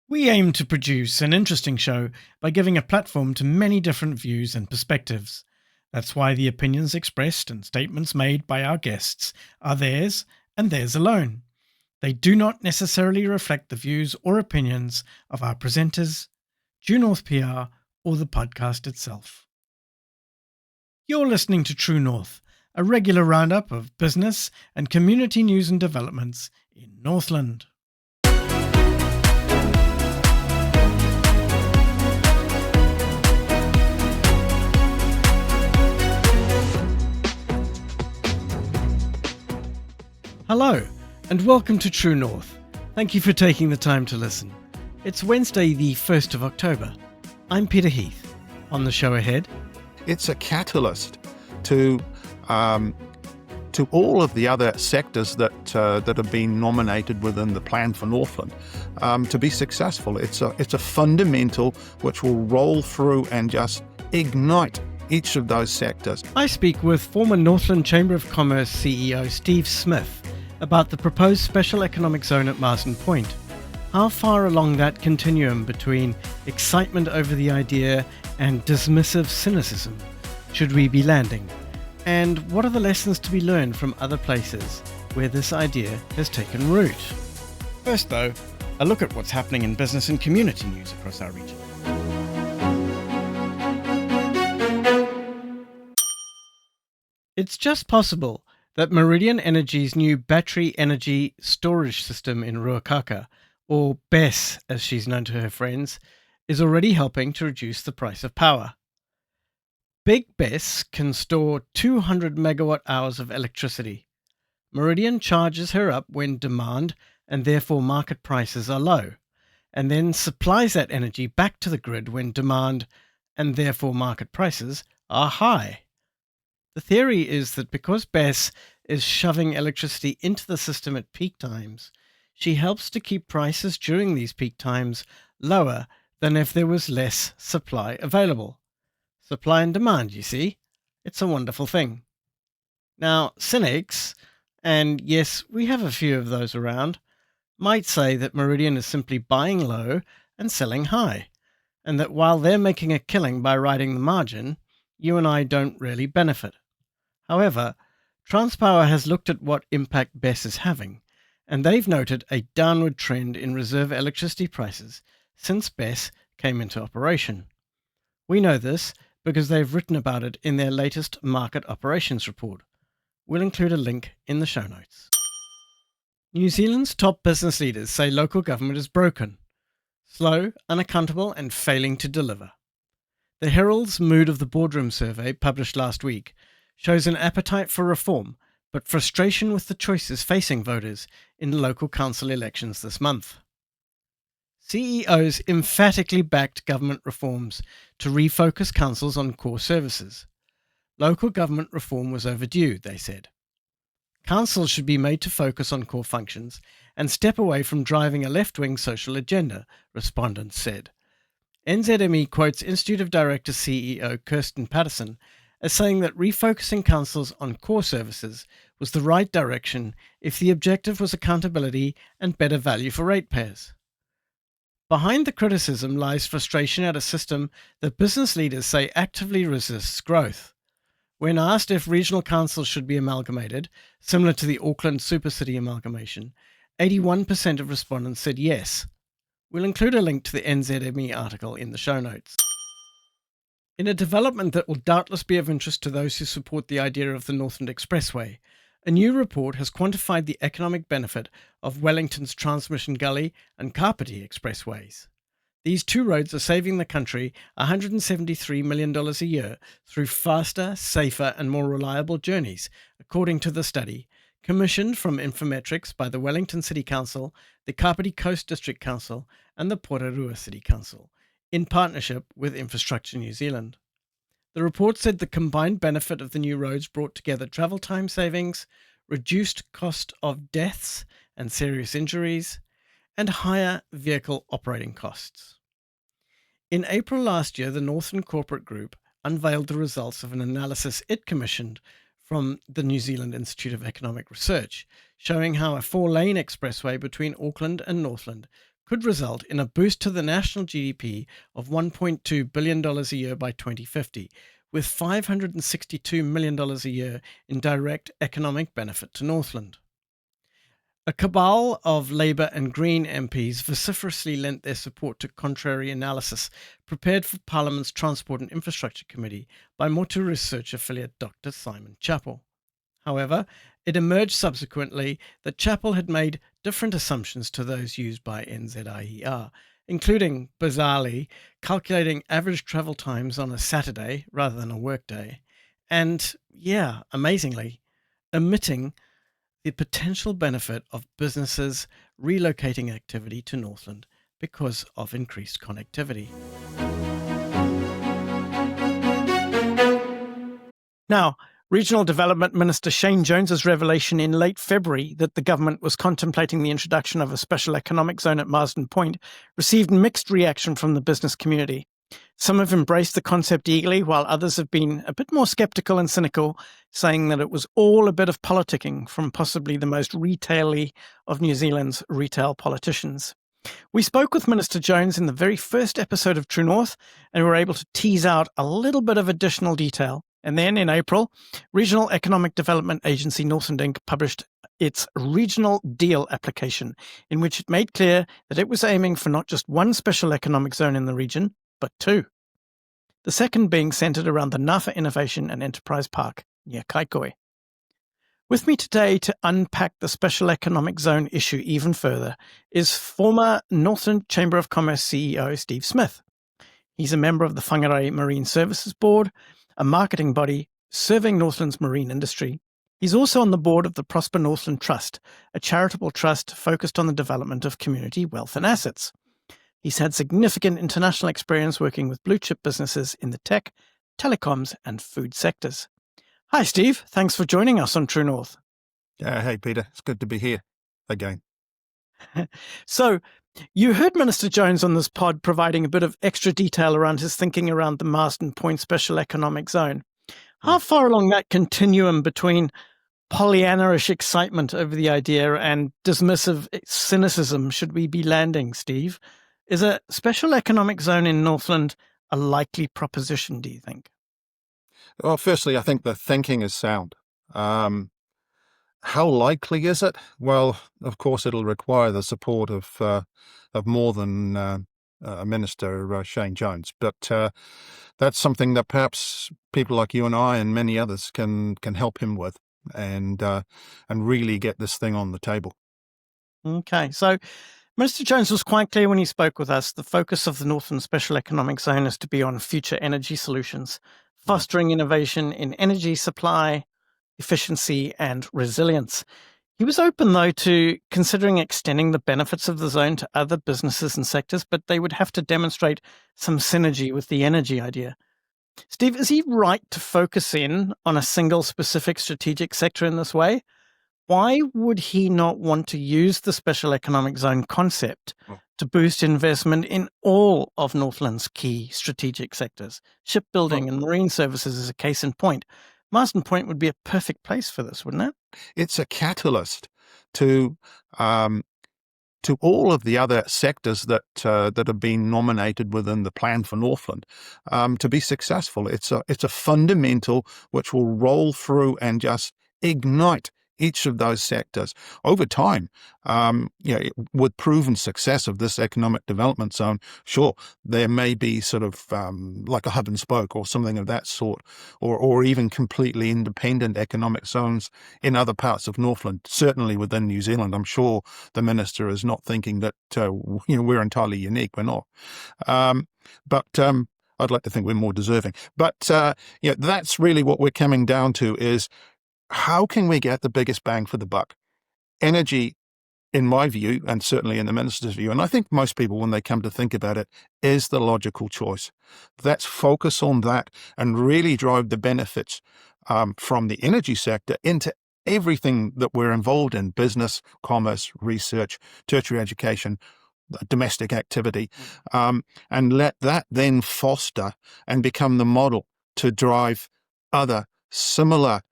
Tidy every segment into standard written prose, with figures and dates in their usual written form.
We aim to produce an interesting show by giving a platform to many different views and perspectives. That's why the opinions expressed and statements made by our guests are theirs and theirs alone. They do not necessarily reflect the views or opinions of our presenters, Due North PR, or the podcast itself. You're listening to True North, a regular roundup of business and community news and developments in Northland. Hello, and welcome to True North. Thank you for taking the time to listen. It's Wednesday, the 1st of October. I'm Peter Heath. On the show ahead, it's a catalyst to all of the other sectors that have been nominated within the plan for Northland to be successful. It's a fundamental which will roll through and just ignite each of those sectors. I speak with former Northland Chamber of Commerce CEO Steve Smith about the proposed special economic zone at Marsden Point. How far along that continuum between excitement over the idea and dismissive cynicism should we be landing? And what are the lessons to be learned from other places where this idea has taken root? First, though, a look at what's happening in business and community news across our region. It's just possible that Meridian Energy's new battery energy storage system in Ruakaka, or BESS as she's known to her friends, is already helping to reduce the price of power. Big BESS can store 200 megawatt hours of electricity. Meridian charges her up when demand and therefore market prices are low, and then supplies that energy back to the grid when demand and therefore market prices are high. The theory is that because BESS is shoving electricity into the system at peak times, she helps to keep prices during these peak times lower than if there was less supply available. Supply and demand, you see. It's a wonderful thing. Now, cynics, and yes, we have a few of those around, might say that Meridian is simply buying low and selling high, and that while they're making a killing by riding the margin, you and I don't really benefit. However, Transpower has looked at what impact BESS is having, and they've noted a downward trend in reserve electricity prices since BESS came into operation. We know this because they've written about it in their latest market operations report. We'll include a link in the show notes. New Zealand's top business leaders say local government is broken, slow, unaccountable, and failing to deliver. The Herald's Mood of the Boardroom survey, published last week, shows an appetite for reform, but frustration with the choices facing voters in local council elections this month. CEOs emphatically backed government reforms to refocus councils on core services. Local government reform was overdue, they said. Councils should be made to focus on core functions and step away from driving a left-wing social agenda, respondents said. NZME quotes Institute of Directors CEO Kirsten Patterson as saying that refocusing councils on core services was the right direction if the objective was accountability and better value for ratepayers. Behind the criticism lies frustration at a system that business leaders say actively resists growth. When asked if regional councils should be amalgamated, similar to the Auckland Supercity amalgamation, 81% of respondents said yes. We'll include a link to the NZME article in the show notes. In a development that will doubtless be of interest to those who support the idea of the Northland Expressway, a new report has quantified the economic benefit of Wellington's Transmission Gully and Kapiti expressways. These two roads are saving the country $173 million a year through faster, safer and more reliable journeys, according to the study, commissioned from Infometrics by the Wellington City Council, the Kapiti Coast District Council and the Porirua City Council, in partnership with Infrastructure New Zealand. The report said the combined benefit of the new roads brought together travel time savings, reduced cost of deaths and serious injuries, and higher vehicle operating costs. In April last year, the Northland Corporate Group unveiled the results of an analysis it commissioned from the New Zealand Institute of Economic Research, showing how a 4-lane expressway between Auckland and Northland could result in a boost to the national GDP of $1.2 billion a year by 2050, with $562 million a year in direct economic benefit to Northland. A cabal of Labour and Green MPs vociferously lent their support to contrary analysis prepared for Parliament's Transport and Infrastructure Committee by Motu Research affiliate Dr. Simon Chappell. However, it emerged subsequently that Chappell had made different assumptions to those used by NZIER, including, bizarrely, calculating average travel times on a Saturday rather than a workday, and, amazingly, omitting the potential benefit of businesses relocating activity to Northland because of increased connectivity. Now, Regional Development Minister Shane Jones's revelation in late February that the government was contemplating the introduction of a special economic zone at Marsden Point received mixed reaction from the business community. Some have embraced the concept eagerly, while others have been a bit more sceptical and cynical, saying that it was all a bit of politicking from possibly the most retail-y of New Zealand's retail politicians. We spoke with Minister Jones in the very first episode of True North, and we were able to tease out a little bit of additional detail. And then in April, Regional Economic Development Agency Northland Inc. published its Regional Deal application, in which it made clear that it was aiming for not just one special economic zone in the region, but two. The second being centred around the Nafa Innovation and Enterprise Park near Kaikooi. With me today to unpack the special economic zone issue even further is former Northland Chamber of Commerce CEO Steve Smith. He's a member of the Whangarei Marine Services Board, a marketing body serving Northland's marine industry. He's also on the board of the Prosper Northland Trust, a charitable trust focused on the development of community wealth and assets. He's had significant international experience working with blue-chip businesses in the tech, telecoms, and food sectors. Hi, Steve. Thanks for joining us on True North. Hey, Peter. It's good to be here again. So, you heard Minister Jones on this pod providing a bit of extra detail around his thinking around the Marsden Point Special Economic Zone. How far along that continuum between Pollyanna-ish excitement over the idea and dismissive cynicism should we be landing, Steve? Is a special economic zone in Northland a likely proposition, do you think? Well, firstly, I think the thinking is sound. How likely is it? Well, of course, it'll require the support of more than Minister Shane Jones, but that's something that perhaps people like you and I and many others can help him with, and really get this thing on the table. Okay, so Minister Jones was quite clear when he spoke with us. The focus of the Northland Special Economic Zone is to be on future energy solutions, fostering innovation in energy supply, efficiency, and resilience. He was open, though, to considering extending the benefits of the zone to other businesses and sectors, but they would have to demonstrate some synergy with the energy idea. Steve, is he right to focus in on a single specific strategic sector in this way? Why would he not want to use the special economic zone concept to boost investment in all of Northland's key strategic sectors? Shipbuilding and marine services is a case in point. Marsden Point would be a perfect place for this, wouldn't it? It's a catalyst to all of the other sectors that have been nominated within the plan for Northland to be successful. It's a fundamental which will roll through and just ignite each of those sectors over time. With proven success of this economic development zone, sure, there may be sort of like a hub and spoke or something of that sort, or even completely independent economic zones in other parts of Northland, certainly within New Zealand. I'm sure the minister is not thinking that we're entirely unique. We're not. But I'd like to think we're more deserving. But that's really what we're coming down to is, how can we get the biggest bang for the buck? Energy, in my view, and certainly in the minister's view, and I think most people, when they come to think about it, is the logical choice. Let's focus on that and really drive the benefits from the energy sector into everything that we're involved in: business, commerce, research, tertiary education, domestic activity, and let that then foster and become the model to drive other similar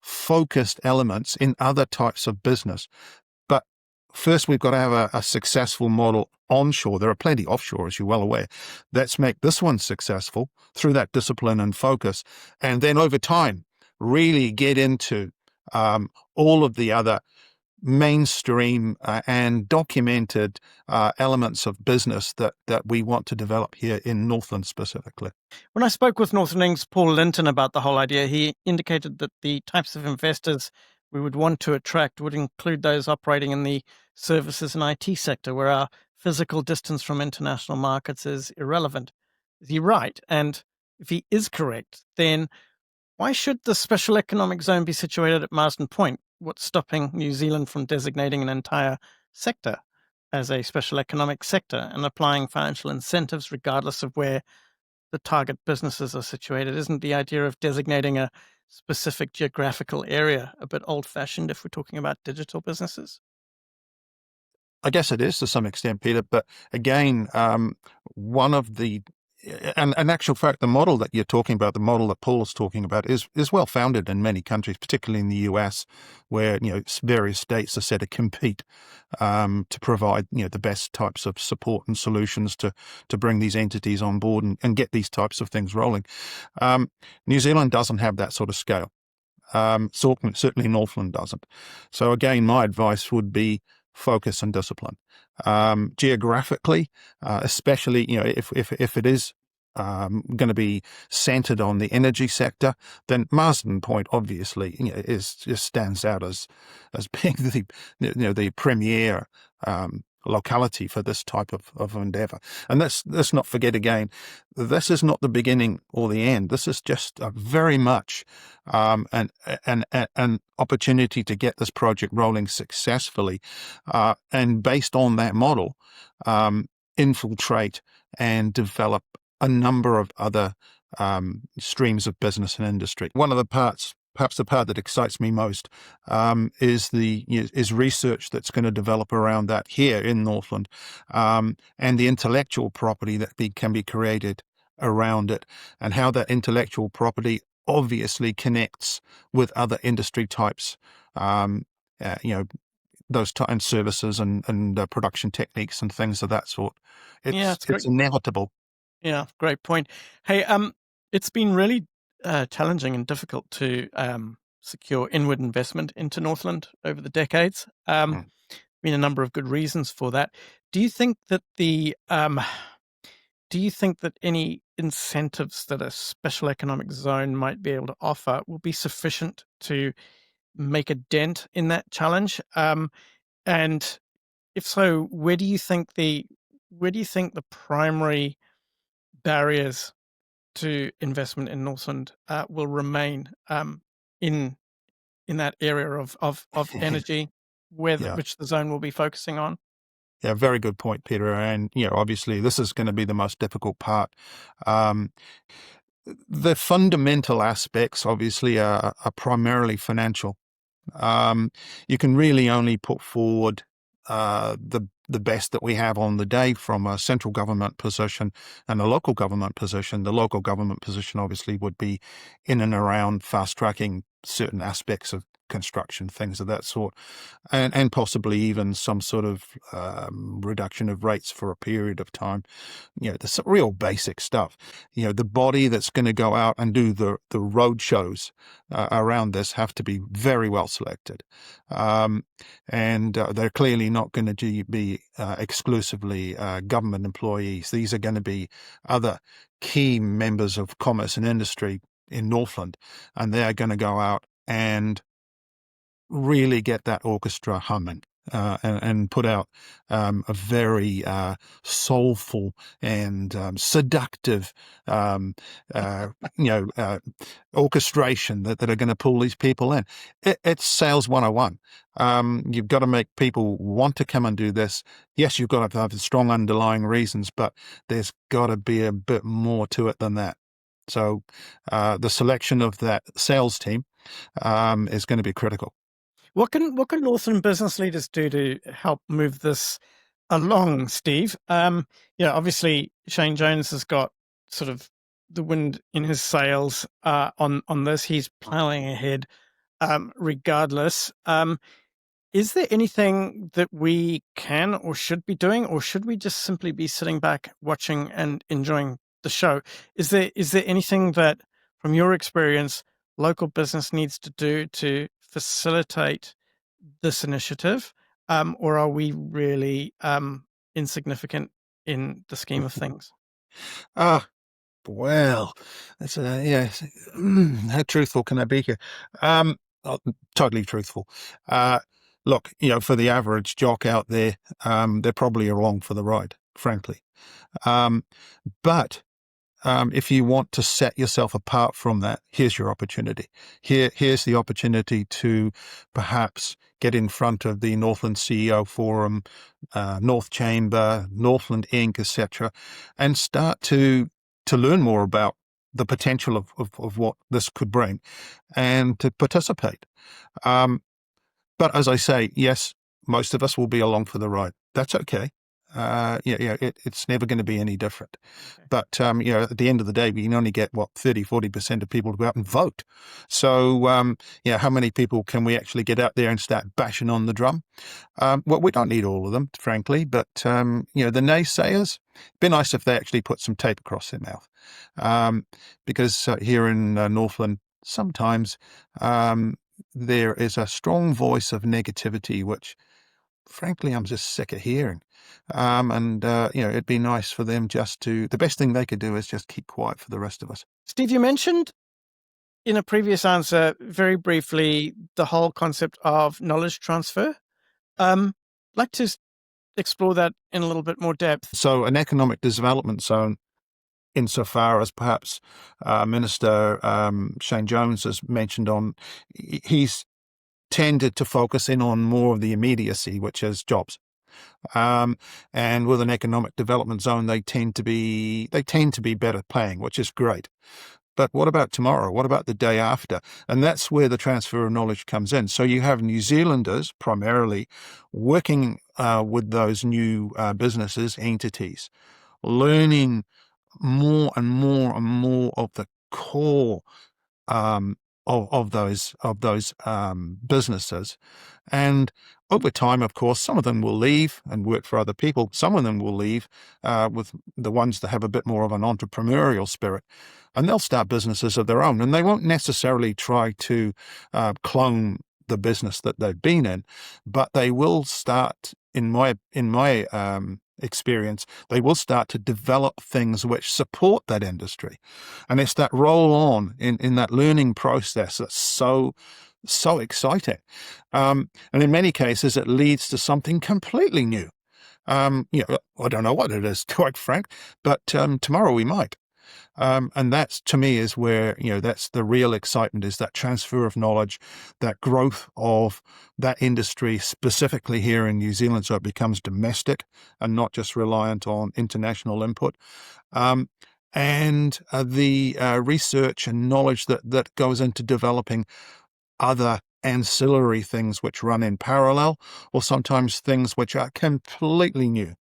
focused elements in other types of business. But first we've got to have a successful model onshore. There are plenty offshore, as you're well aware. Let's make this one successful through that discipline and focus. And then over time, really get into all of the other mainstream and documented elements of business that we want to develop here in Northland specifically. When I spoke with Northland's Paul Linton about the whole idea, he indicated that the types of investors we would want to attract would include those operating in the services and IT sector, where our physical distance from international markets is irrelevant. Is he right? And if he is correct, then why should the special economic zone be situated at Marsden Point? What's stopping New Zealand from designating an entire sector as a special economic sector and applying financial incentives regardless of where the target businesses are situated? Isn't the idea of designating a specific geographical area a bit old-fashioned if we're talking about digital businesses? I guess it is to some extent, Peter. But again, one of the and in actual fact, the model that you're talking about, the model that Paul is talking about, is well founded in many countries, particularly in the US, where various states are set to compete to provide the best types of support and solutions to bring these entities on board and get these types of things rolling. New Zealand doesn't have that sort of scale. Certainly Northland doesn't. So again, my advice would be focus and discipline. Geographically, especially if it is going to be centered on the energy sector, then Marsden Point obviously just stands out as being the premier locality for this type of endeavor. And let's not forget again, this is not the beginning or the end. This is just very much an opportunity to get this project rolling successfully, and based on that model, infiltrate and develop a number of other streams of business and industry. One of the parts, perhaps the part that excites me most, is research that's going to develop around that here in Northland, and the intellectual property that can be created around it, and how that intellectual property obviously connects with other industry types, those and services and production techniques and things of that sort. It's inevitable. Yeah, great point. Hey, it's been really challenging and difficult to secure inward investment into Northland over the decades. Been a number of good reasons for that. Do you think that any incentives that a special economic zone might be able to offer will be sufficient to make a dent in that challenge? And if so, where do you think the primary barriers to investment in Northland will remain in that area of energy, Yeah. which the zone will be focusing on? Yeah, very good point, Peter. And obviously, this is going to be the most difficult part. The fundamental aspects, obviously, are primarily financial. You can really only put forward the best that we have on the day from a central government position and a local government position. The local government position obviously would be in and around fast tracking certain aspects of construction, things of that sort, and possibly even some sort of reduction of rates for a period of time. The real basic stuff. The body that's going to go out and do the road shows around this have to be very well selected. And they're clearly not going to be exclusively government employees. These are going to be other key members of commerce and industry in Northland, and they're going to go out and really get that orchestra humming. And put out a very soulful and seductive, orchestration that are going to pull these people in. It's sales 101. You've got to make people want to come and do this. Yes, you've got to have strong underlying reasons, but there's got to be a bit more to it than that. So the selection of that sales team is going to be critical. What can Northland business leaders do to help move this along, Steve? Obviously Shane Jones has got sort of the wind in his sails on this. He's plowing ahead regardless. Is there anything that we can or should be doing, or should we just simply be sitting back, watching and enjoying the show? Is there anything that, from your experience, local business needs to do to facilitate this initiative, or are we really insignificant in the scheme of things? Ah, well, that's yeah. How truthful can I be here? Um, oh, totally truthful. Uh, Look, for the average jock out there, they're probably along for the ride, frankly. Um, but if you want to set yourself apart from that, here's your opportunity. Here's the opportunity to perhaps get in front of the Northland CEO Forum, North Chamber, Northland Inc., etc., and start to learn more about the potential of what this could bring, and to participate. Um, but as I say, yes, most of us will be along for the ride. That's okay. It's never going to be any different. Okay. But, at the end of the day, we can only get, 30-40% of people to go out and vote. So, how many people can we actually get out there and start bashing on the drum? Well, we don't need all of them, frankly, but, the naysayers, it'd be nice if they actually put some tape across their mouth. Because here in Northland, sometimes there is a strong voice of negativity, which frankly I'm just sick of hearing. It'd be nice for them the best thing they could do is just keep quiet for the rest of us. Steve, you mentioned in a previous answer very briefly the whole concept of knowledge transfer. Like to explore that in a little bit more depth. So an economic development zone, insofar as perhaps Minister Shane Jones has mentioned he's tended to focus in on more of the immediacy, which is jobs. And with an economic development zone, they tend to be better paying, which is great. But what about tomorrow? What about the day after? And that's where the transfer of knowledge comes in. So you have New Zealanders primarily working with those new businesses, entities, learning more and more and more of the core um, of those businesses. And over time, of course, some of them will leave and work for other people. Some of them will leave with the ones that have a bit more of an entrepreneurial spirit, and they'll start businesses of their own. And they won't necessarily try to clone the business that they've been in, but they will start, in my experience, they will start to develop things which support that industry. And it's that roll on in that learning process that's so exciting. And in many cases, it leads to something completely new. I don't know what it is, quite frank, but tomorrow we might. And that's, to me, is where, that's the real excitement, is that transfer of knowledge, that growth of that industry, specifically here in New Zealand, so it becomes domestic and not just reliant on international input. And the research and knowledge that goes into developing other ancillary things which run in parallel, or sometimes things which are completely new.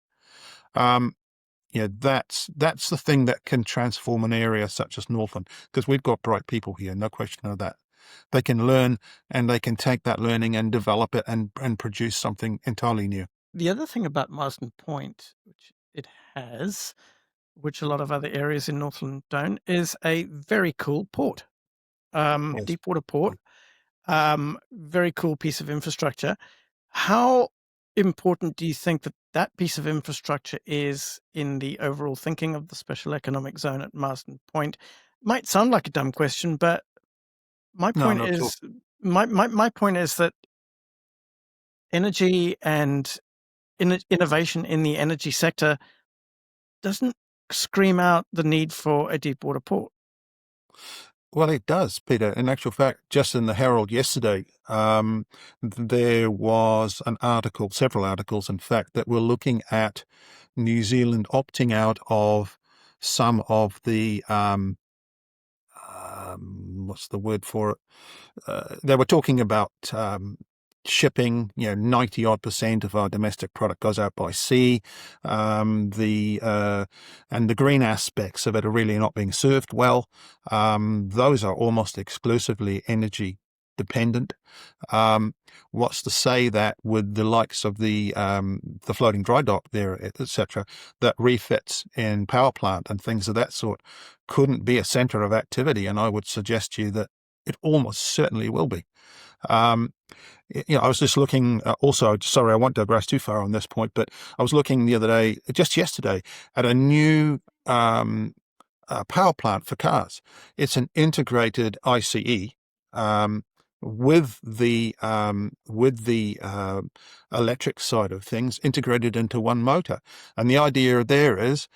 Um, that's the thing that can transform an area such as Northland, because we've got bright people here, no question of that. They can learn, and they can take that learning and develop it and produce something entirely new. The other thing about Marsden Point, which it has, which a lot of other areas in Northland don't, is a very cool port, Yes. deep water port, very cool piece of infrastructure. How important do you think that that piece of infrastructure is in the overall thinking of the special economic zone at Marsden Point? Might sound like a dumb question, but my No, point not at all. is my point is that energy and innovation in the energy sector doesn't scream out the need for a deep water port. Well, it does, Peter. In actual fact, just in the Herald yesterday, there was an article, several articles, in fact, that were looking at New Zealand opting out of some of the what's the word for it? They were talking about shipping. 90 odd percent of our domestic product goes out by sea. The and the green aspects of it are really not being served well. Those are almost exclusively energy dependent. What's to say that with the likes of the floating dry dock there, etc., that refits in power plant and things of that sort couldn't be a centre of activity? And I would suggest to you that it almost certainly will be. I was just looking also, sorry, I won't digress too far on this point, but I was looking the other day, just yesterday, at a new power plant for cars. It's an integrated ICE with the electric side of things integrated into one motor. And the idea there is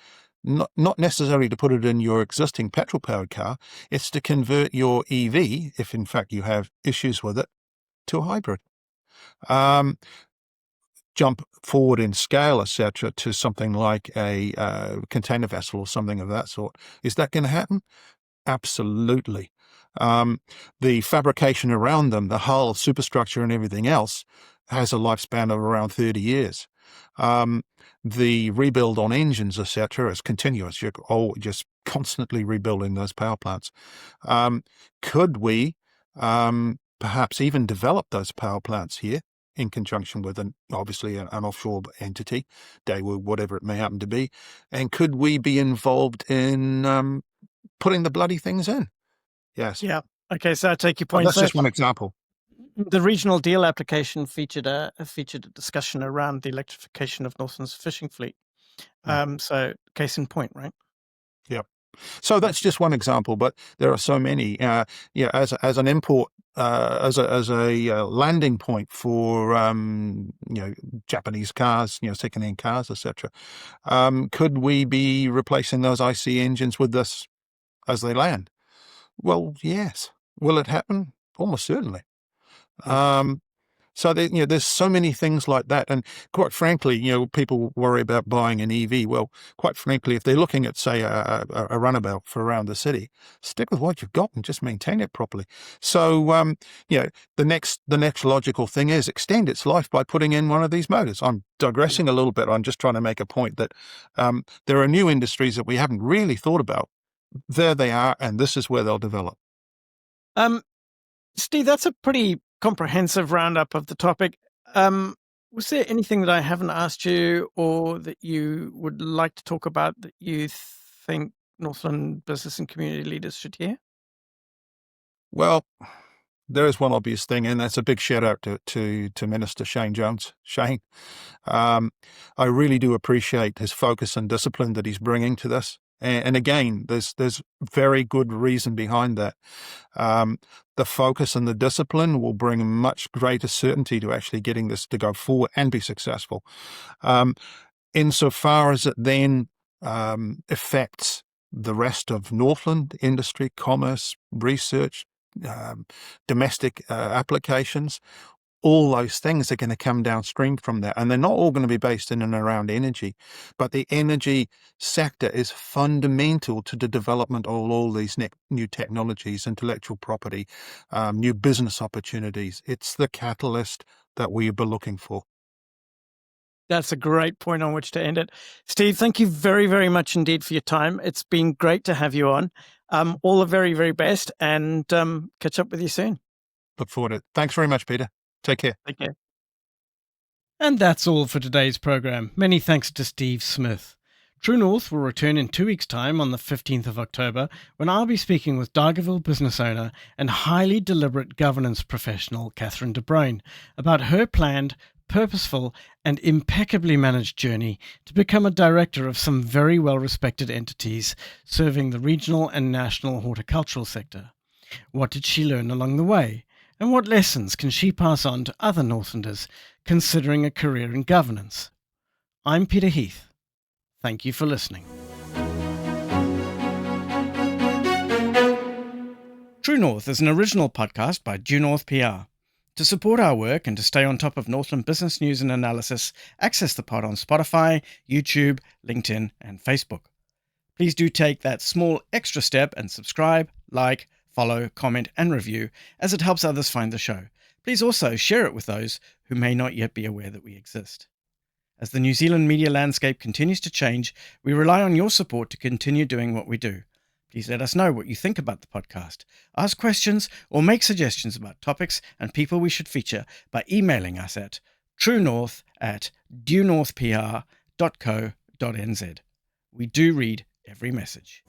not necessarily to put it in your existing petrol-powered car, it's to convert your EV, if in fact you have issues with it, to a hybrid. Jump forward in scale, etc., to something like a container vessel or something of that sort. Is that going to happen? Absolutely. The fabrication around them, the hull, superstructure, and everything else has a lifespan of around 30 years. The rebuild on engines, etc., is continuous. You're just constantly rebuilding those power plants. Could we perhaps even develop those power plants here in conjunction with obviously an offshore entity, Daewoo, whatever it may happen to be? And could we be involved in putting the bloody things in? Yes. Yeah. Okay, so I take your But point. that's So just one example. the regional deal application featured a discussion around the electrification of Northland's fishing fleet. So case in point, right? Yeah. So that's just one example, but there are so many. As an import, as a landing point for Japanese cars, second-hand cars, etc. Could we be replacing those IC engines with this as they land? Well, yes. Will it happen? Almost certainly. So there's so many things like that, and quite frankly, people worry about buying an EV. Well, quite frankly, if they're looking at, say, a runabout for around the city, stick with what you've got and just maintain it properly. So, the next logical thing is extend its life by putting in one of these motors. I'm digressing a little bit. I'm just trying to make a point that there are new industries that we haven't really thought about. There they are, and this is where they'll develop. Steve, that's a pretty comprehensive roundup of the topic. Was there anything that I haven't asked you or that you would like to talk about that you think Northland business and community leaders should hear? Well, there is one obvious thing, and that's a big shout out to Minister Shane Jones. Shane, I really do appreciate his focus and discipline that he's bringing to this. And again, there's very good reason behind that. The focus and the discipline will bring much greater certainty to actually getting this to go forward and be successful. Insofar as it then affects the rest of Northland industry, commerce, research, domestic applications, all those things are going to come downstream from that. And they're not all going to be based in and around energy, but the energy sector is fundamental to the development of all these new technologies, intellectual property, new business opportunities. It's the catalyst that we've been looking for. That's a great point on which to end it. Steve, thank you very, very much indeed for your time. It's been great to have you on. All the very, very best, and catch up with you soon. Look forward to it. Thanks very much, Peter. Take care. Take care. And that's all for today's program. Many thanks to Steve Smith. True North will return in 2 weeks' time on the 15th of October, when I'll be speaking with Dargaville business owner and highly deliberate governance professional Catherine De Bruyn about her planned, purposeful and impeccably managed journey to become a director of some very well-respected entities serving the regional and national horticultural sector. What did she learn along the way? And what lessons can she pass on to other Northlanders considering a career in governance? I'm Peter Heath. Thank you for listening. True North is an original podcast by Due North PR. To support our work and to stay on top of Northland business news and analysis, access the pod on Spotify, YouTube, LinkedIn, and Facebook. Please do take that small extra step and subscribe, like, follow, comment, and review, as it helps others find the show. Please also share it with those who may not yet be aware that we exist. As the New Zealand media landscape continues to change, we rely on your support to continue doing what we do. Please let us know what you think about the podcast. Ask questions or make suggestions about topics and people we should feature by emailing us at truenorth@duenorthpr.co.nz. We do read every message.